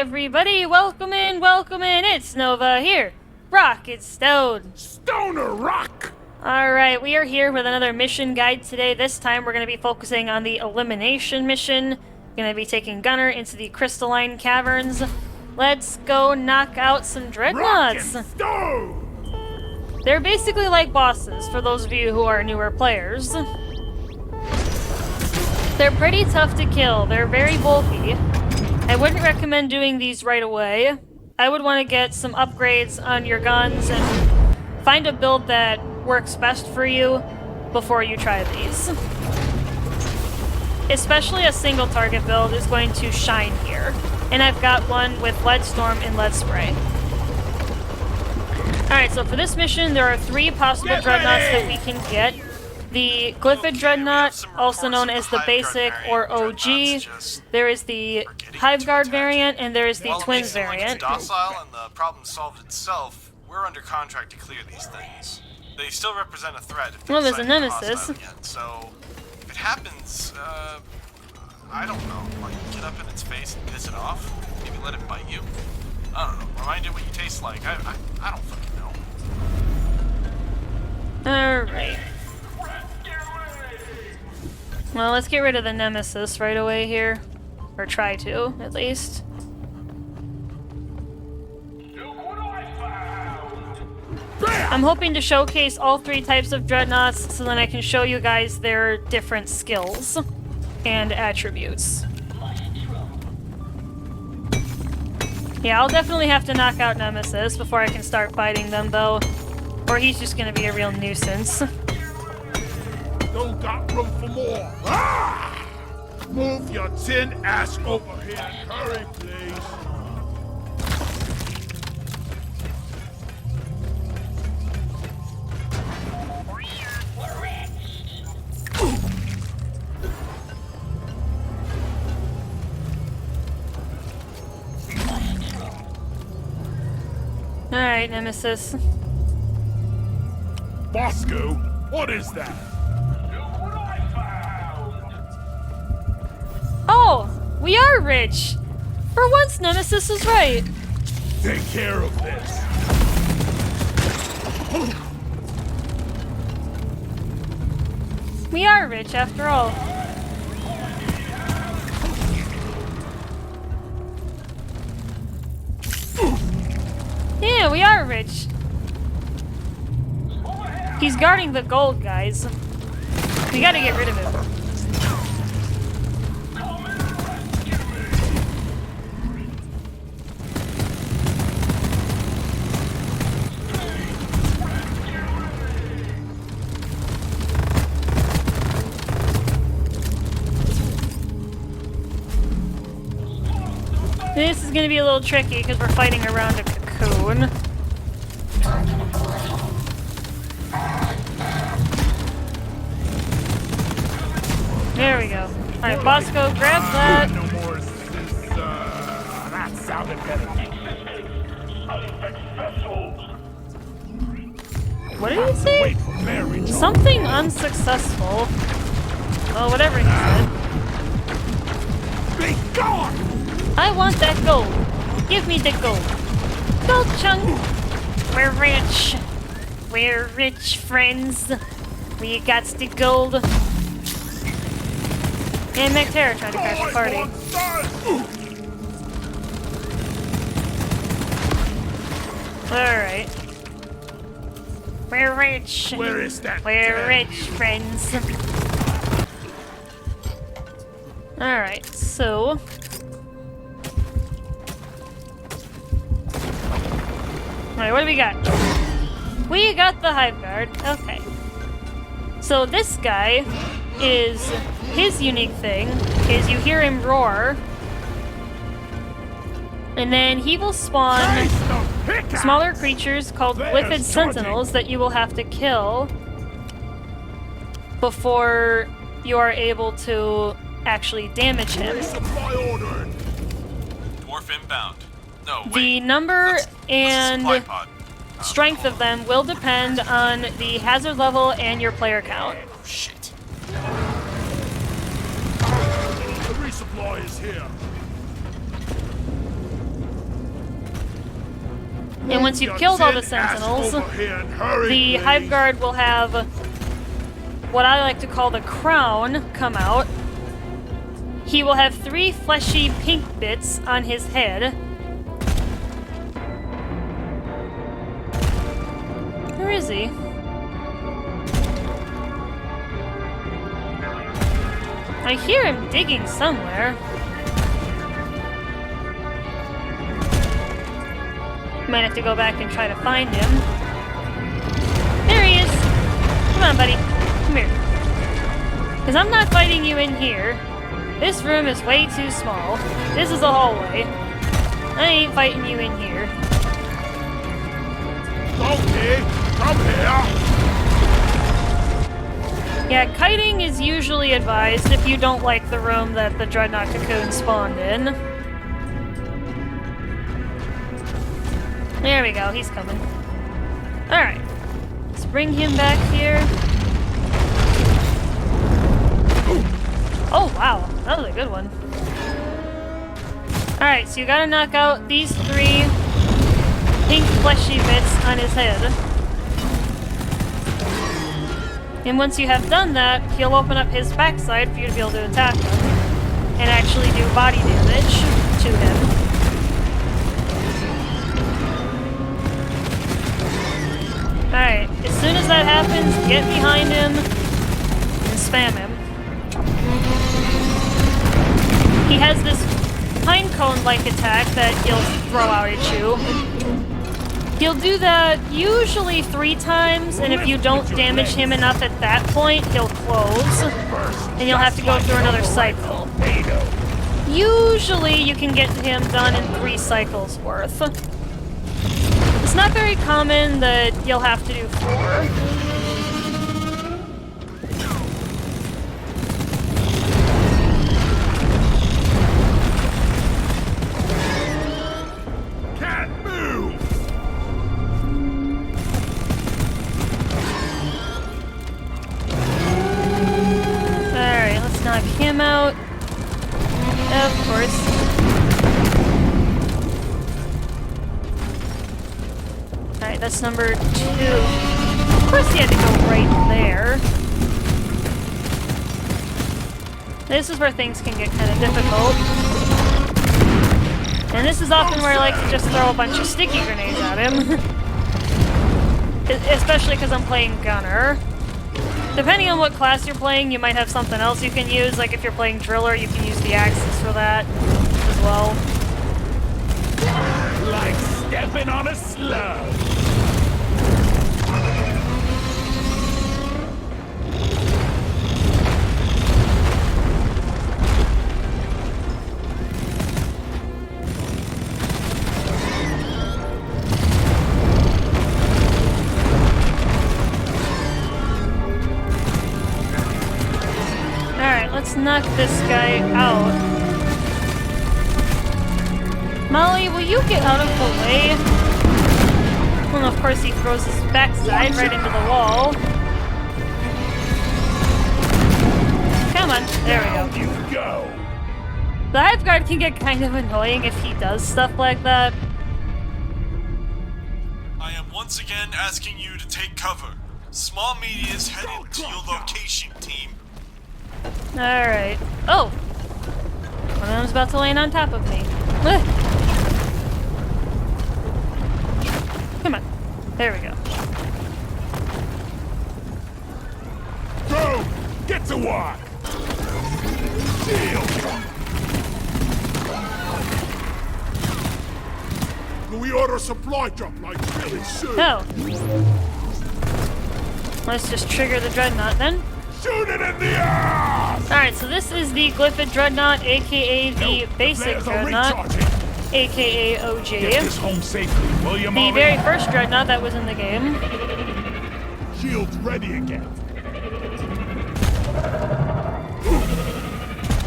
everybody, welcome in, it's Nova here, Rocket Stone. Stoner Rock! Alright, we are here with another mission guide today. This time we're going to be focusing on the Elimination mission. Going to be taking Gunner into the Crystalline Caverns. Let's go knock out some Dreadnoughts. Rocket Stone! They're basically like bosses, for those of you who are newer players. They're pretty tough to kill, they're very bulky. I wouldn't recommend doing these right away. I would want to get some upgrades on your guns and find a build that works best for you before you try these. Especially a single target build is going to shine here. And I've got one with Lead Storm and Lead Spray. Alright, so for this mission there are 3 possible Dreadnoughts that we can get. The Glyphid Dreadnought, also known as the Basic or OG. There is the Hive Guard variant, and there is the Twins variant. Docile and the problem solved itself, we're under contract to clear these things. They still represent a threat if they Well, there's a decide to be nemesis. hostile again. So, if it happens, I don't know, like get up in its face and piss it off? Maybe let it bite you? I don't know, remind it what you taste like. I don't fucking know. Alright. Well, let's get rid of the nemesis right away here. Or try to, at least. I'm hoping to showcase all 3 types of Dreadnoughts so then I can show you guys their different skills and attributes. Yeah, I'll definitely have to knock out Nemesis before I can start fighting them, though. Or he's just gonna be a real nuisance. Don't got room for more. Ah! Move your tin ass over here and hurry, please. Alright, Nemesis. Bosco, what is that? Oh! We are rich! For once, Nemesis is right. Take care of this. We are rich, after all. Yeah, we are rich. He's guarding the gold, guys. We gotta get rid of him. This is gonna be a little tricky because we're fighting around a cocoon. There we go. Alright, Bosco, grab that. No more that sounded better. What did he say? Wait for Mary. Something unsuccessful. Well, whatever he said. Be gone! I want that gold. Give me the gold. Gold chunk. We're rich. We're rich, friends. We got the gold. And McTerra trying to crash the party. Alright. We're rich. Where is that? We're rich, friends. Alright, so... Alright, what do we got? We got the Hive Guard. Okay. So this guy is... His unique thing is you hear him roar, and then he will spawn smaller creatures called Glyphid Sentinels that you will have to kill before you are able to actually damage him. Dwarf inbound. No, wait. The number That's and supply pod. strength of them will depend on the hazard level and your player count. Oh, shit. The resupply is here. And once you've killed all the sentinels, the Hive Guard will have what I like to call the crown come out. He will have 3 fleshy pink bits on his head. Where is he? I hear him digging somewhere. Might have to go back and try to find him. There he is! Come on, buddy. Come here. Because I'm not fighting you in here. This room is way too small. This is a hallway. I ain't fighting you in here. Okay, come here. Yeah, kiting is usually advised if you don't like the room that the Dreadnought Cocoon spawned in. There we go, he's coming. Alright. Let's bring him back here. Oh, wow. That was a good one. Alright, so you gotta knock out these 3 pink fleshy bits on his head. And once you have done that, he'll open up his backside for you to be able to attack him and actually do body damage to him. Alright, as soon as that happens, get behind him and spam him. He has this pine cone-like attack that he'll throw out at you. He'll do that usually 3 times, and if you don't damage him enough at that point, he'll close, and you'll have to go through another cycle. Usually you can get him done in 3 cycles worth. It's not very common that you'll have to do 4. Knock him out. Of course. Alright, that's number 2. Of course he had to go right there. This is where things can get kind of difficult. And this is often where I like to just throw a bunch of sticky grenades at him. Especially because I'm playing Gunner. Depending on what class you're playing, you might have something else you can use. Like if you're playing Driller, you can use the Axis for that as well. Like stepping on a slug. Let's knock this guy out. Molly, will you get out of the way? Well, of course he throws his backside right into the wall. Come on, there we go. The Hive Guard can get kind of annoying if he does stuff like that. I am once again asking you to take cover. Small media is headed to your location, team. Alright. Oh! One of them's about to land on top of me. Come on. There we go. Go! Get to work! Shield! Can we order a supply drop like really soon? No. Let's just trigger the Dreadnought then. Shoot it in the ass! Alright, so this is the Glyphid Dreadnought, aka the basic Dreadnought, aka OG. Get this home safely, will you, The very first Dreadnought that was in the game. Shields ready again.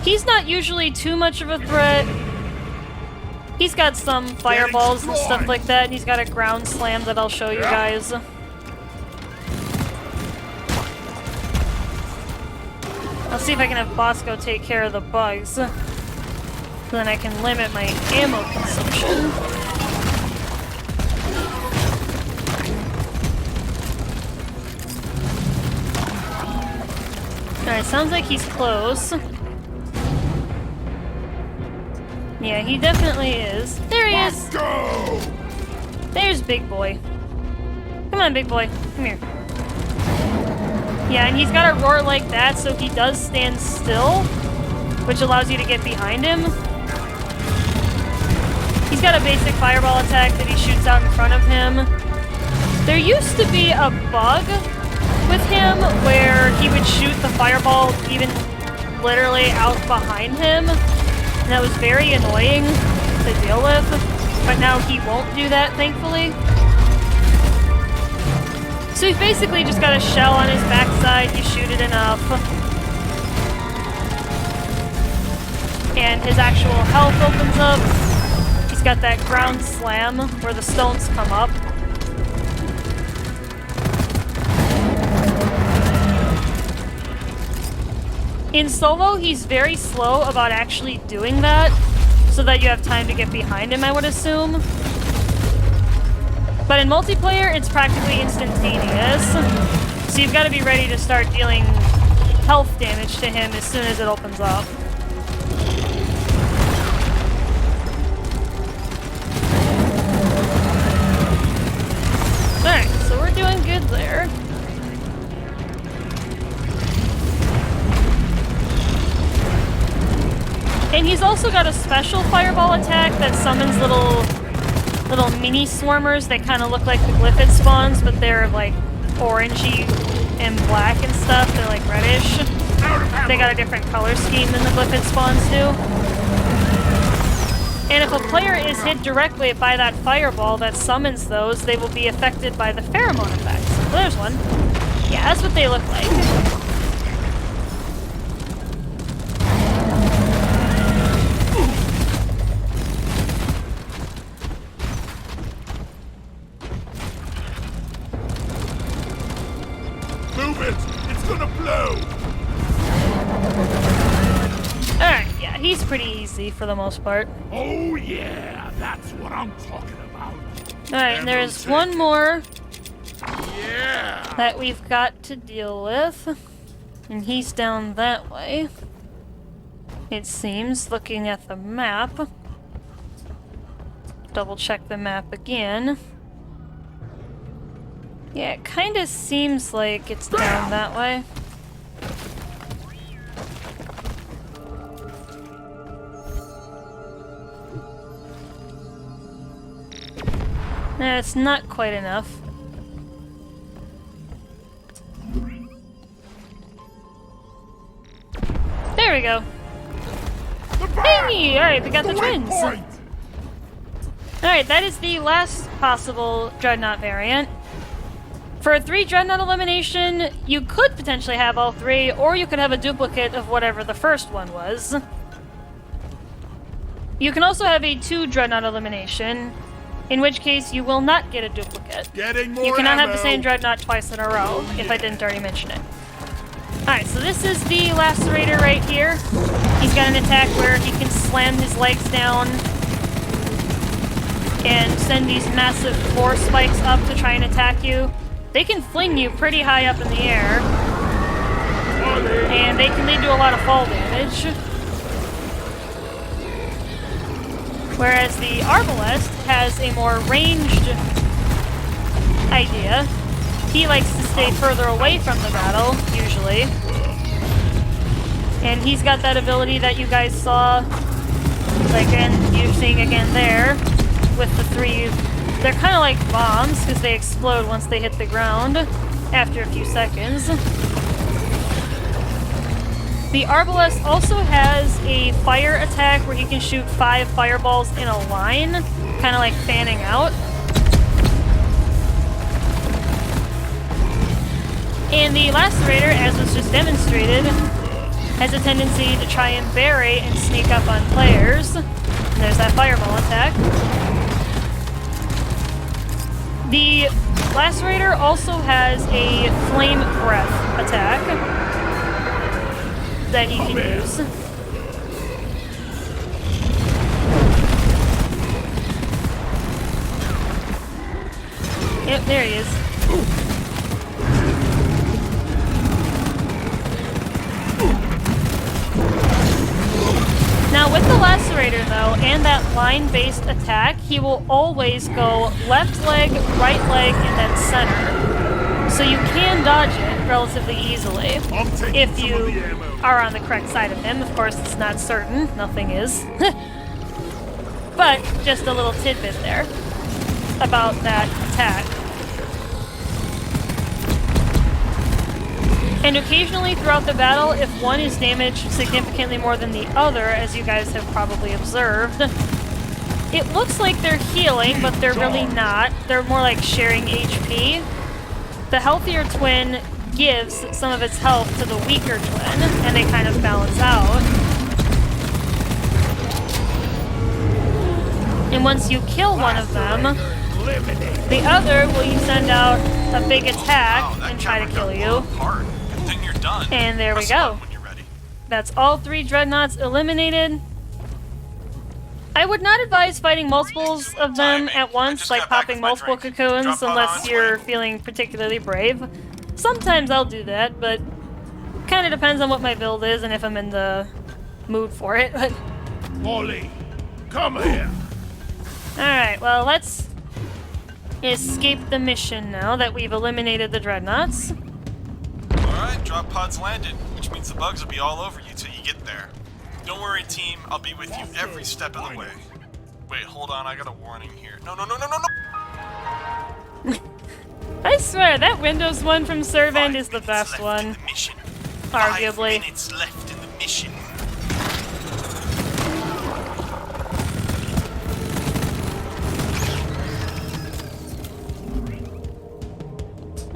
He's not usually too much of a threat. He's got some fireballs and stuff like that, and he's got a ground slam that I'll show you guys. I'll see if I can have Bosco take care of the bugs. So then I can limit my ammo consumption. Alright, sounds like he's close. Yeah, he definitely is. There he is! Go! There's Big Boy. Come on, Big Boy. Come here. Yeah, and he's got a roar like that, so he does stand still, which allows you to get behind him. He's got a basic fireball attack that he shoots out in front of him. There used to be a bug with him where he would shoot the fireball even literally out behind him. And that was very annoying to deal with. But now he won't do that, thankfully. So he's basically just got a shell on his backside, you shoot it enough. And his actual health opens up. He's got that ground slam where the stones come up. In solo, he's very slow about actually doing that, so that you have time to get behind him, I would assume. But in multiplayer, it's practically instantaneous, so you've got to be ready to start dealing health damage to him as soon as it opens up. Alright, so we're doing good there. And he's also got a special fireball attack that summons little mini swarmers that kind of look like the Glyphid spawns, but they're like orangey and black and stuff. They're like reddish. They got a different color scheme than the Glyphid spawns do. And if a player is hit directly by that fireball that summons those, they will be affected by the pheromone effect. So there's one. Yeah, that's what they look like. He's pretty easy for the most part. Oh yeah, that's what I'm talking about. Alright, and there's one more Yeah. that we've got to deal with. And he's down that way. It seems, looking at the map. Double check the map again. Yeah, it kind of seems like it's down that way. It's not quite enough. There we go. Hey! Alright, we got the twins. Alright, that is the last possible Dreadnought variant. For a 3 Dreadnought elimination, you could potentially have all 3, or you could have a duplicate of whatever the first one was. You can also have a 2 Dreadnought elimination, in which case you will not get a duplicate. You cannot have the same Dreadnought twice in a row, if I didn't already mention it. Alright, so this is the Lacerator right here. He's got an attack where he can slam his legs down and send these massive force spikes up to try and attack you. They can fling you pretty high up in the air, and they can lead to a lot of fall damage. Whereas the Arbalest has a more ranged idea. He likes to stay further away from the battle, usually. And he's got that ability that you guys saw, like, and you're seeing again there, with the 3. They're kind of like bombs, because they explode once they hit the ground, after a few seconds. The Arbalest also has a fire attack where he can shoot 5 fireballs in a line, kind of like fanning out. And the Lacerator, as was just demonstrated, has a tendency to try and bury and sneak up on players. And there's that fireball attack. The Lacerator also has a flame breath attack that he can use. Yep, there he is. fighter, though, and that line-based attack, he will always go left leg, right leg, and then center. So you can dodge it relatively easily if you are on the correct side of him. Of course, it's not certain. Nothing is. But just a little tidbit there about that attack. And occasionally throughout the battle, if one is damaged significantly more than the other, as you guys have probably observed, it looks like they're healing, but they're really not. They're more like sharing HP. The healthier twin gives some of its health to the weaker twin, and they kind of balance out. And once you kill one of them, the other will send out a big attack and try to kill you. And there we go. That's all 3 dreadnoughts eliminated. I would not advise fighting multiples of them at once, like popping multiple cocoons, unless you're feeling particularly brave. Sometimes I'll do that, but kind of depends on what my build is and if I'm in the mood for it. But Molly, come here. alright, well, let's escape the mission now that we've eliminated the dreadnoughts. Alright, drop pod's landed, which means the bugs will be all over you till you get there. Don't worry, team, I'll be with you every step of the way. Wait, hold on, I got a warning here. No. I swear, that Windows one from Servant is the best one. Arguably. 5 minutes left in the mission.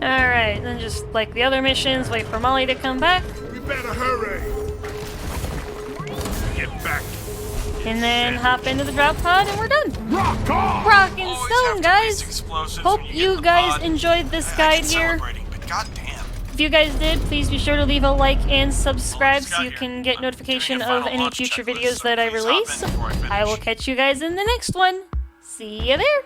Alright, then just like the other missions, wait for Molly to come back. We better hurry. Get back. And then hop into the drop pod and we're done. Rock on! Rock and Always stone, have to guys! waste explosives Hope when you get in the guys pod. enjoyed this I guide get here. celebrating, but goddamn. If you guys did, please be sure to leave a like and subscribe Almost so got you here. can get I'm notification doing a of final any launch future checklist, videos so that I please hop in release. before I I will finish. catch you guys in the next one. See you there!